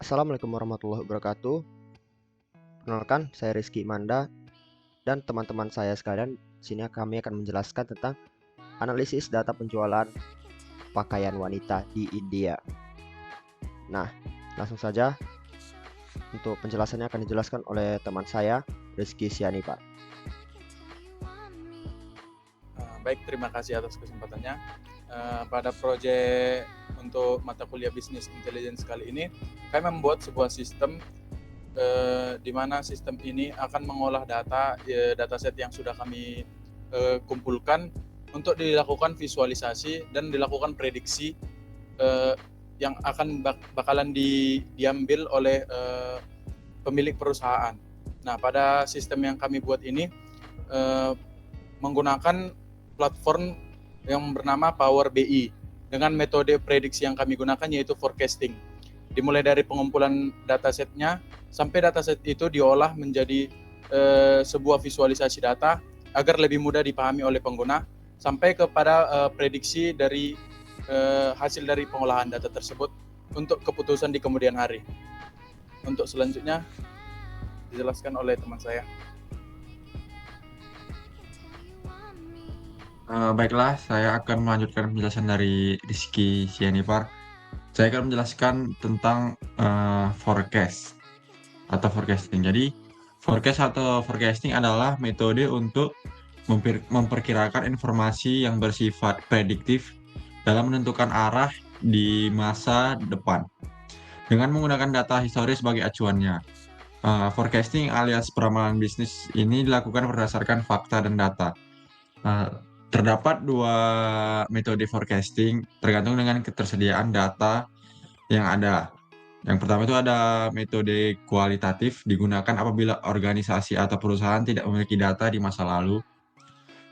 Assalamualaikum warahmatullahi wabarakatuh. Perkenalkan, saya Rizky Manda dan teman-teman saya sekalian. Sini kami akan menjelaskan tentang analisis data penjualan pakaian wanita di India. Nah, langsung saja untuk penjelasannya akan dijelaskan oleh teman saya, Rizky Sianipar. Baik, terima kasih atas kesempatannya. Pada proyek untuk mata kuliah Business Intelligence kali ini, kami membuat sebuah sistem di mana sistem ini akan mengolah dataset yang sudah kami kumpulkan untuk dilakukan visualisasi dan dilakukan prediksi yang akan bakalan diambil oleh pemilik perusahaan. Nah, pada sistem yang kami buat ini menggunakan platform yang bernama Power BI dengan metode prediksi yang kami gunakan yaitu forecasting. Dimulai dari pengumpulan datasetnya sampai dataset itu diolah menjadi sebuah visualisasi data agar lebih mudah dipahami oleh pengguna sampai kepada prediksi dari hasil dari pengolahan data tersebut untuk keputusan di kemudian hari. Untuk selanjutnya dijelaskan oleh teman saya. Baiklah, saya akan melanjutkan penjelasan dari Rizky Sianipar. Saya akan menjelaskan tentang forecast atau forecasting. Jadi, forecast atau forecasting adalah metode untuk memperkirakan informasi yang bersifat prediktif dalam menentukan arah di masa depan dengan menggunakan data historis sebagai acuannya. Forecasting alias peramalan bisnis ini dilakukan berdasarkan fakta dan data. Terdapat dua metode forecasting tergantung dengan ketersediaan data yang ada. Yang pertama itu ada metode kualitatif digunakan apabila organisasi atau perusahaan tidak memiliki data di masa lalu.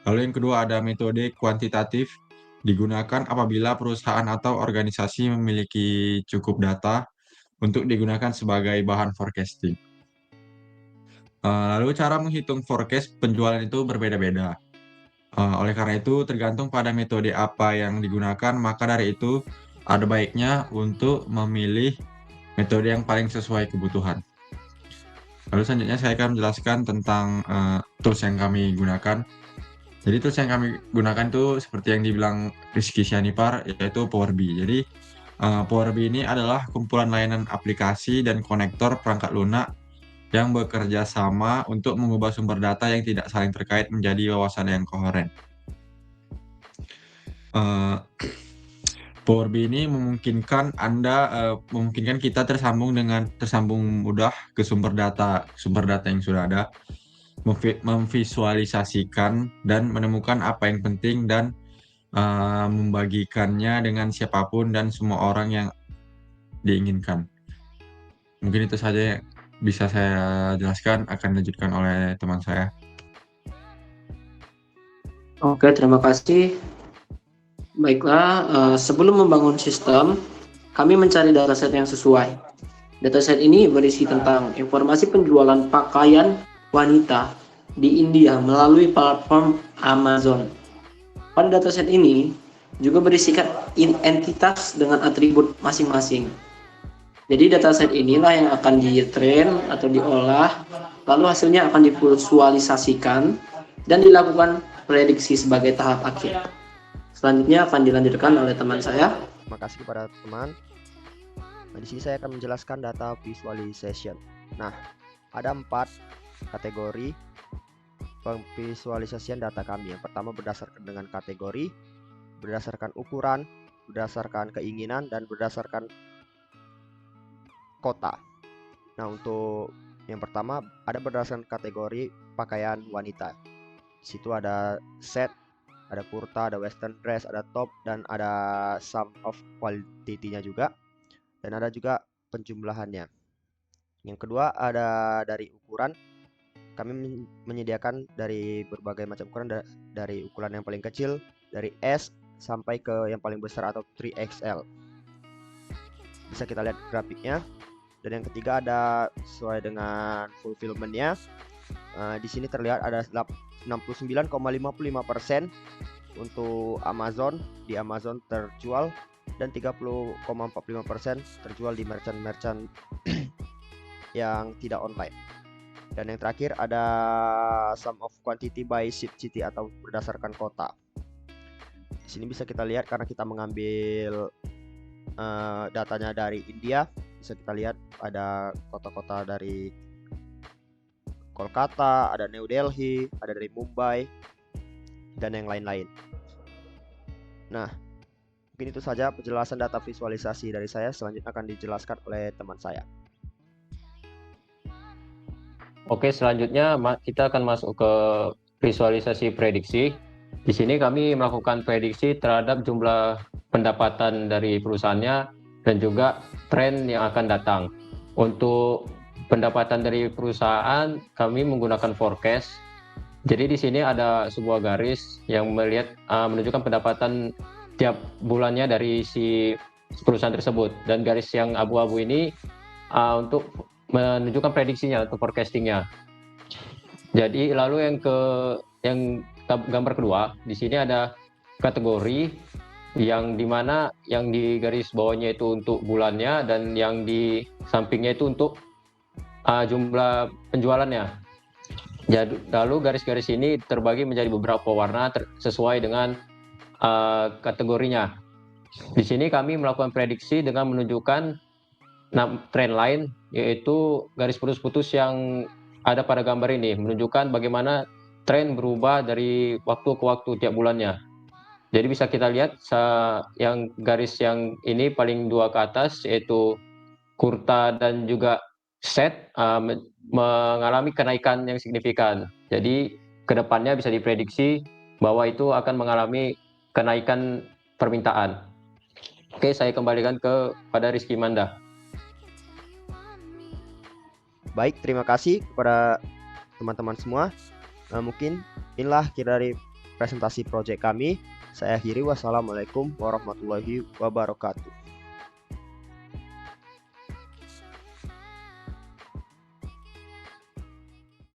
Lalu yang kedua ada metode kuantitatif digunakan apabila perusahaan atau organisasi memiliki cukup data untuk digunakan sebagai bahan forecasting. Lalu cara menghitung forecast penjualan itu berbeda-beda. Oleh karena itu, tergantung pada metode apa yang digunakan, maka dari itu ada baiknya untuk memilih metode yang paling sesuai kebutuhan. Lalu selanjutnya saya akan menjelaskan tentang tools yang kami gunakan. Jadi tools yang kami gunakan itu seperti yang dibilang Rizky Sianipar, yaitu Power BI. Jadi Power BI ini adalah kumpulan layanan aplikasi dan konektor perangkat lunak yang bekerja sama untuk mengubah sumber data yang tidak saling terkait menjadi wawasan yang koheren. Power BI ini memungkinkan kita tersambung mudah ke sumber data yang sudah ada, memvisualisasikan dan menemukan apa yang penting dan membagikannya dengan siapapun dan semua orang yang diinginkan. Mungkin itu saja yang bisa saya jelaskan, akan dilanjutkan oleh teman saya. Oke, terima kasih. Baiklah, sebelum membangun sistem, kami mencari dataset yang sesuai. Dataset ini berisi tentang informasi penjualan pakaian wanita di India melalui platform Amazon. Pada dataset ini juga berisikan entitas dengan atribut masing-masing. Jadi dataset inilah yang akan di-train atau diolah, lalu hasilnya akan divisualisasikan dan dilakukan prediksi sebagai tahap akhir. Selanjutnya akan dilanjutkan oleh teman saya. Terima kasih kepada teman. Nah, di sini saya akan menjelaskan data visualization. Nah, ada 4 kategori pemvisualisasian data kami. Yang pertama berdasarkan dengan kategori, berdasarkan ukuran, berdasarkan keinginan, dan berdasarkan kota. Nah, untuk yang pertama ada berdasarkan kategori pakaian wanita. Di situ ada set, ada kurta, ada western dress, ada top, dan ada sum of quality-nya juga. Dan ada juga penjumlahannya. Yang kedua ada dari ukuran. Kami menyediakan dari berbagai macam ukuran, dari ukuran yang paling kecil, dari S sampai ke yang paling besar atau 3XL. Bisa kita lihat grafiknya. Dan yang ketiga ada sesuai dengan fulfillment-nya. Di sini terlihat ada 69,55% untuk Amazon. Di Amazon terjual dan 30,45% terjual di merchant-merchant yang tidak online. Dan yang terakhir ada sum of quantity by city atau berdasarkan kota. Di sini bisa kita lihat karena kita mengambil datanya dari India, bisa kita lihat ada kota-kota dari Kolkata, ada New Delhi, ada dari Mumbai, dan yang lain-lain. Nah, mungkin itu saja penjelasan data visualisasi dari saya. Selanjutnya akan dijelaskan oleh teman saya. Oke, selanjutnya kita akan masuk ke visualisasi prediksi. Di sini kami melakukan prediksi terhadap jumlah pendapatan dari perusahaannya dan juga tren yang akan datang. Untuk pendapatan dari perusahaan, kami menggunakan forecast. Jadi di sini ada sebuah garis yang menunjukkan pendapatan tiap bulannya dari si perusahaan tersebut, dan garis yang abu-abu ini untuk menunjukkan prediksinya untuk forecastingnya. Jadi lalu yang gambar kedua, di sini ada kategori yang dimana yang di garis bawahnya itu untuk bulannya dan yang di sampingnya itu untuk jumlah penjualannya. Jadi lalu garis-garis ini terbagi menjadi beberapa warna sesuai dengan kategorinya. Di sini kami melakukan prediksi dengan menunjukkan trend line, yaitu garis putus-putus yang ada pada gambar ini menunjukkan bagaimana tren berubah dari waktu ke waktu tiap bulannya. Jadi bisa kita lihat yang garis yang ini paling dua ke atas, yaitu kurta dan juga set mengalami kenaikan yang signifikan. Jadi kedepannya bisa diprediksi bahwa itu akan mengalami kenaikan permintaan. Oke, saya kembalikan kepada Rizky Manda. Baik, terima kasih kepada teman-teman semua. Mungkin inilah kira dari presentasi proyek kami. Saya akhiri. Wassalamualaikum warahmatullahi wabarakatuh.